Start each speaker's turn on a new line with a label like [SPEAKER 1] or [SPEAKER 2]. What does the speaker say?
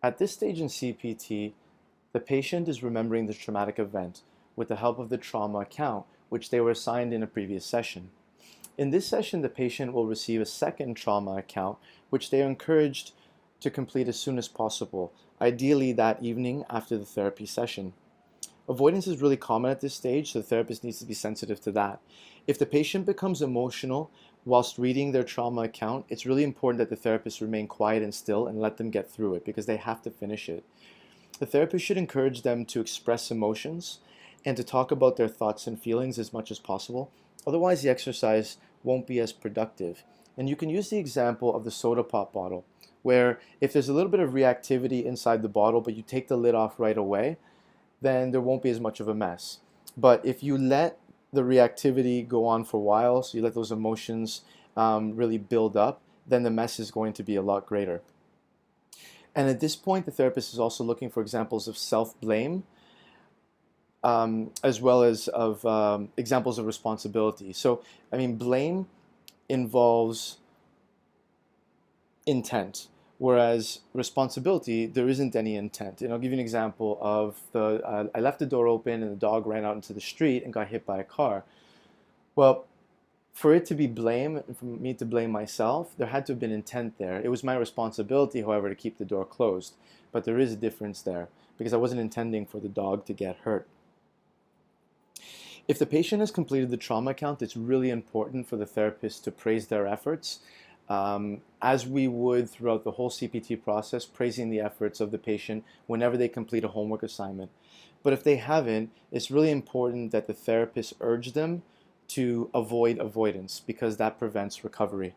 [SPEAKER 1] At this stage in CPT, the patient is remembering the traumatic event with the help of the trauma account, which they were assigned in a previous session. In this session, the patient will receive a second trauma account, which they are encouraged to complete as soon as possible, ideally that evening after the therapy session. Avoidance is really common at this stage, so the therapist needs to be sensitive to that. If the patient becomes emotional whilst reading their trauma account, it's really important that the therapist remain quiet and still and let them get through it because they have to finish it. The therapist should encourage them to express emotions and to talk about their thoughts and feelings as much as possible. Otherwise, the exercise won't be as productive. And you can use the example of the soda pop bottle, where if there's a little bit of reactivity inside the bottle, but you take the lid off right away, then there won't be as much of a mess. But if you let the reactivity go on for a while, so you let those emotions really build up, then the mess is going to be a lot greater. And at this point, the therapist is also looking for examples of self-blame, as well as of examples of responsibility. So, I mean, blame involves intent, whereas responsibility, there isn't any intent. And I'll give you an example of I left the door open and the dog ran out into the street and got hit by a car. Well, for it to be blame, and for me to blame myself, there had to have been intent there. It was my responsibility, however, to keep the door closed. But there is a difference there because I wasn't intending for the dog to get hurt. If the patient has completed the trauma account, it's really important for the therapist to praise their efforts, as we would throughout the whole CPT process, praising the efforts of the patient whenever they complete a homework assignment. But if they haven't, it's really important that the therapist urge them to avoid avoidance because that prevents recovery.